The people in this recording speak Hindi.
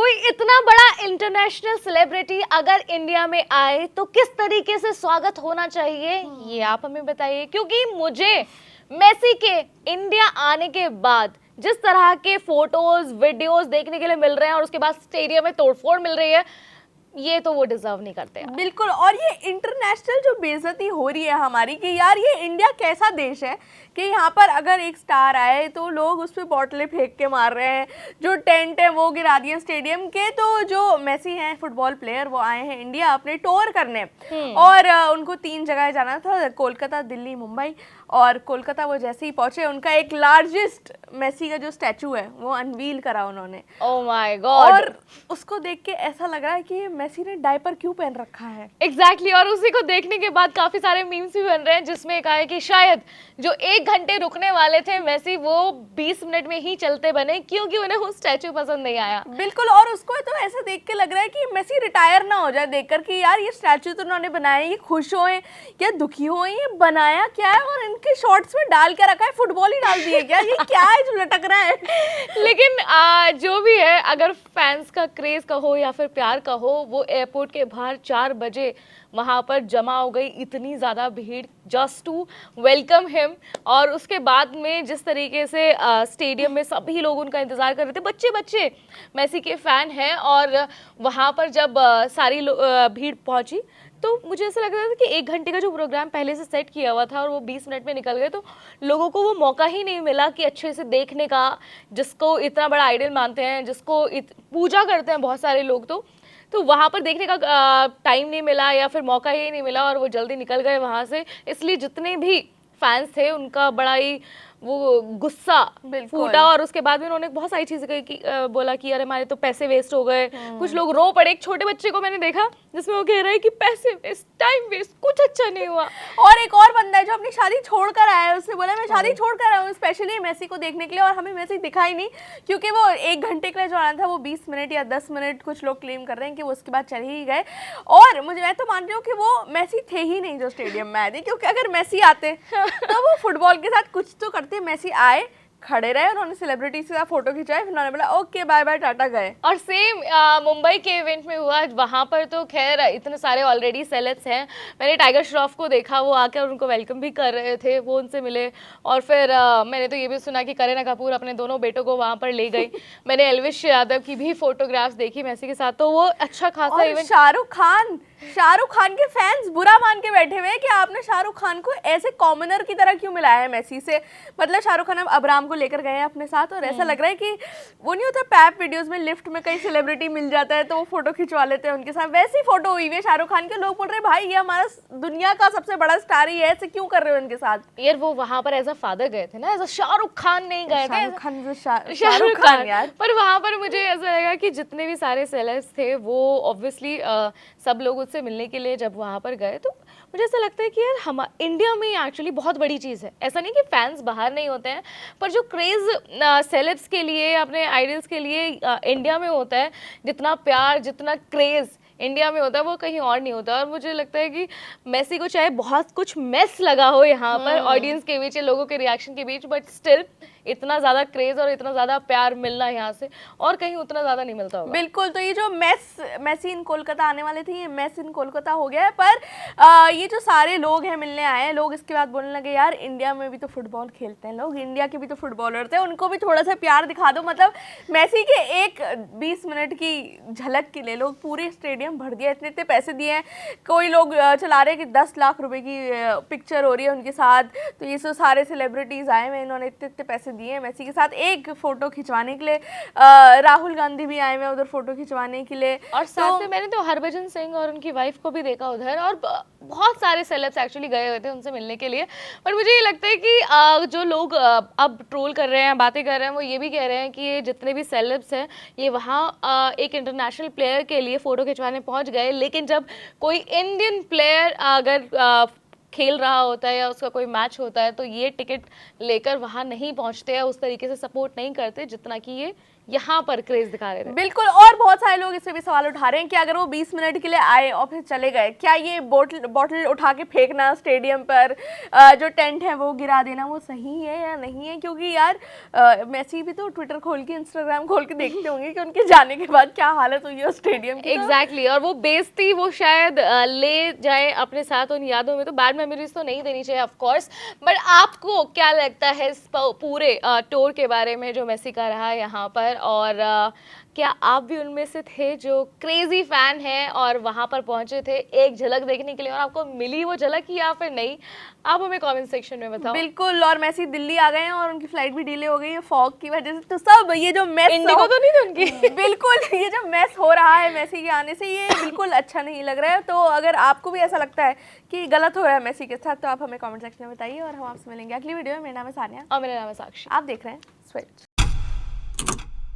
कोई इतना बड़ा इंटरनेशनल सेलिब्रिटी अगर इंडिया में आए तो किस तरीके से स्वागत होना चाहिए, ये आप हमें बताइए। क्योंकि मुझे मेसी के इंडिया आने के बाद जिस तरह के फोटोज वीडियोस देखने के लिए मिल रहे हैं और उसके बाद स्टेडियम में तोड़फोड़ मिल रही है, ये तो वो डिजर्व नहीं करते यार। बिल्कुल। और ये इंटरनेशनल जो बेइज्जती हो रही है हमारी कि यार ये इंडिया कैसा देश है कि यहाँ पर अगर एक स्टार आए तो लोग उस पर बॉटलें फेंक के मार रहे हैं, जो टेंट है वो गिरा दिए स्टेडियम के। तो जो मेसी हैं फुटबॉल प्लेयर, वो आए हैं इंडिया अपने टूर करने और उनको 3 जगह जाना था, कोलकाता, दिल्ली, मुंबई। और कोलकाता वो जैसे ही पहुंचे, उनका एक लार्जेस्ट मेसी का जो स्टैचू है वो अनवील करा उन्होंने। Oh my God. और उसको देख के ऐसा लग रहा है कि मेसी ने डायपर क्यों पहन रखा है। एग्जैक्टली और उसी को देखने के बाद काफी सारे मीम्स भी बन रहे हैं जिसमें कहा है कि शायद जो 1 घंटे रुकने वाले थे मेसी, वो 20 मिनट में ही चलते बने क्योंकि उन्हें वो स्टैचू पसंद नहीं आया। बिल्कुल। और उसको तो ऐसा देख के लग रहा है कि मेसी रिटायर ना हो जाए देखकर कि यार ये स्टैचू तो उन्होंने बनाया, ये खुश होए या दुखी होए, ये बनाया क्या है और इनके शॉर्ट्स में डाल के रखा है, फुटबॉल ही डाल दिए क्या, ये क्या है जो लटक रहा है। लेकिन जो भी है, अगर फैंस का क्रेज का हो या फिर प्यार का हो, वो एयरपोर्ट के बाहर 4 बजे वहाँ पर जमा हो गई इतनी ज़्यादा भीड़ जस्ट टू वेलकम हिम। और उसके बाद में जिस तरीके से स्टेडियम में सभी लोग उनका इंतज़ार कर रहे थे, बच्चे बच्चे मेसी के फ़ैन हैं। और वहाँ पर जब सारी भीड़ पहुँची तो मुझे ऐसा लग रहा था कि 1 घंटे का जो प्रोग्राम पहले से सेट किया हुआ था और वो 20 मिनट में निकल गए, तो लोगों को वो मौका ही नहीं मिला कि अच्छे से देखने का, जिसको इतना बड़ा आइडल मानते हैं, जिसको पूजा करते हैं बहुत सारे लोग, तो वहाँ पर देखने का टाइम नहीं मिला या फिर मौका ही नहीं मिला और वो जल्दी निकल गए वहाँ से। इसलिए जितने भी फैंस थे उनका बड़ा ही वो गुस्सा फूटा। और उसके बाद में उन्होंने बहुत सारी चीजें कही कि बोला कि अरे हमारे तो पैसे वेस्ट हो गए। कुछ लोग रो पड़े। एक छोटे बच्चे को मैंने देखा जिसमें वो कह रहा है कि पैसे वेस्ट, टाइम वेस्ट, कुछ अच्छा नहीं हुआ। और एक और बंदा है जो अपनी शादी छोड़कर आया है, उसने बोला मैं शादी छोड़कर आया हूँ स्पेशली मेसी को देखने के लिए, और हमें मेसी दिखा ही नहीं क्योंकि वो 1 घंटे के लिए जो आना था वो 20 मिनट या 10 मिनट कुछ लोग क्लेम कर रहे हैं कि वो उसके बाद चले ही गए। और मैं तो मान रही हूँ कि वो मेसी थे ही नहीं जो स्टेडियम में आए थे, क्योंकि अगर मेसी आते तो वो फुटबॉल के साथ कुछ तो करते। मेसी आए, खड़े रहे, उन्होंने सेलिब्रिटी से फोटो खिंचाए, फिर उन्होंने बोला ओके बाय बाय टाटा गए। और सेम मुंबई के इवेंट में हुआ। वहाँ पर तो खैर इतने सारे ऑलरेडी सेलेब्स हैं। मैंने टाइगर श्रॉफ को देखा, वो आकर उनको वेलकम भी कर रहे थे, वो उनसे मिले। और फिर मैंने तो ये भी सुना कि करीना कपूर अपने दोनों बेटों को वहाँ पर ले गई। मैंने एल्विश यादव की भी फोटोग्राफ्स देखी मेसी के साथ, तो वो अच्छा खासा इवेंट। शाहरुख खान के फैंस बुरा मान के बैठे हुए हैं कि आपने शाहरुख खान को ऐसे कॉमनर की तरह क्यों मिलाया है मेसी से। मतलब शाहरुख खान अब अबराम को लेकर गए हैं अपने साथ, और ऐसा लग रहा है कि वो नहीं होता पैप वीडियोस में लिफ्ट में कई सेलिब्रिटी मिल जाता है तो वो फोटो खिंचवा लेते हैं उनके साथ, वैसी फोटो हुई है शाहरुख खान के। लोग बोल रहे हैं भाई ये हमारा दुनिया का सबसे बड़ा स्टार ही है, ऐसे क्यों कर रहे हो उनके साथ। यार वो वहां पर एज अ फादर गए थे ना, एज अ शाहरुख खान नहीं गए थे। शाहरुख खान यार। पर वहां पर मुझे ऐसा लगा कि जितने भी सारे सेलेब्स थे वो ऑब्वियसली सब लोग उससे मिलने के लिए जब वहां पर गए, तो मुझे ऐसा लगता है कि यार हम इंडिया में एक्चुअली बहुत बड़ी चीज़ है। ऐसा नहीं कि फैंस बाहर नहीं होते हैं, पर जो क्रेज़ सेलेब्स के लिए, अपने आइडल्स के लिए इंडिया में होता है, जितना प्यार, जितना क्रेज़ इंडिया में होता है वो कहीं और नहीं होता। और मुझे लगता है कि मेसी को चाहे बहुत कुछ मेस लगा हो यहाँ पर ऑडियंस के बीच, लोगों के रिएक्शन के बीच, बट स्टिल इतना ज़्यादा क्रेज़ और इतना ज़्यादा प्यार मिलना यहाँ से और कहीं उतना ज़्यादा नहीं मिलता होगा। बिल्कुल। तो ये जो मेसी इन कोलकाता आने वाले थे, ये मेस इन कोलकाता हो गया है। पर ये जो सारे लोग हैं मिलने आए हैं, लोग इसके बाद बोलने लगे यार इंडिया में भी तो फुटबॉल खेलते हैं लोग, इंडिया के भी तो फुटबॉलर थे, उनको भी थोड़ा सा प्यार दिखा दो। मतलब मेसी के एक 20 मिनट की झलक के लिए लोग पूरे स्टेडियम भर दिया, इतने इतने पैसे दिए हैं। कोई लोग चला रहे हैं कि 10 लाख रुपए की पिक्चर हो रही है उनके साथ। तो ये सब सारे सेलिब्रिटीज़ आए हुए, इन्होंने इतने इतने पैसे दिए हैं मेसी के साथ एक फ़ोटो खिंचवाने के लिए। राहुल गांधी भी आए हुए उधर फ़ोटो खिंचवाने के लिए। और साथ में मैंने तो हरभजन सिंह और उनकी वाइफ को भी देखा उधर, और बहुत सारे सेलेब्स एक्चुअली गए हुए थे उनसे मिलने के लिए। पर मुझे ये लगता है कि जो लोग अब ट्रोल कर रहे हैं, बातें कर रहे हैं, वो ये भी कह रहे हैं कि ये जितने भी सेलेब्स हैं ये वहाँ एक इंटरनेशनल प्लेयर के लिए फ़ोटो खिंचवाने पहुँच गए, लेकिन जब कोई इंडियन प्लेयर अगर खेल रहा होता है या उसका कोई मैच होता है तो ये टिकट लेकर वहाँ नहीं पहुँचते हैं, उस तरीके से सपोर्ट नहीं करते जितना कि ये यहाँ पर क्रेज दिखा रहे थे। बिल्कुल, और बहुत सारे लोग इससे भी सवाल उठा रहे हैं कि अगर वो 20 मिनट के लिए आए और फिर चले गए, क्या ये बॉटल उठा के फेंकना स्टेडियम पर, जो टेंट है वो गिरा देना, वो सही है या नहीं है? क्योंकि यार मेसी भी तो ट्विटर खोल के, इंस्टाग्राम खोल के देखते होंगे कि उनके जाने के बाद क्या हालत हुई है स्टेडियम की। एग्जैक्टली और वो बेइज्जती वो शायद ले जाए अपने साथ उन यादों में, तो बैड मेमोरीज तो नहीं देनी चाहिए ऑफ कोर्स। बट आपको क्या लगता है इस पूरे टूर के बारे में जो मेसी का रहा यहाँ पर, और क्या आप भी उनमें से थे जो क्रेजी फैन हैं और वहाँ पर पहुँचे थे एक झलक देखने के लिए, और आपको मिली वो झलक या फिर नहीं? आप हमें कमेंट सेक्शन में बताओ। बिल्कुल, और मेसी दिल्ली आ गए हैं और उनकी फ्लाइट भी डिले हो गई है फॉग की वजह से, तो सब ये जो मेस इंडिगो तो नहीं थी उनकी। बिल्कुल, ये जो मेस हो रहा है मेसी के आने से, ये बिल्कुल अच्छा नहीं लग रहा है। तो अगर आपको भी ऐसा लगता है कि गलत हो रहा है मेसी के साथ, तो आप हमें कमेंट सेक्शन में बताइए और हम आपसे मिलेंगे अगली वीडियो में। मेरा नाम है सानिया और मेरा नाम है साक्षी। आप देख रहे हैं स्विच।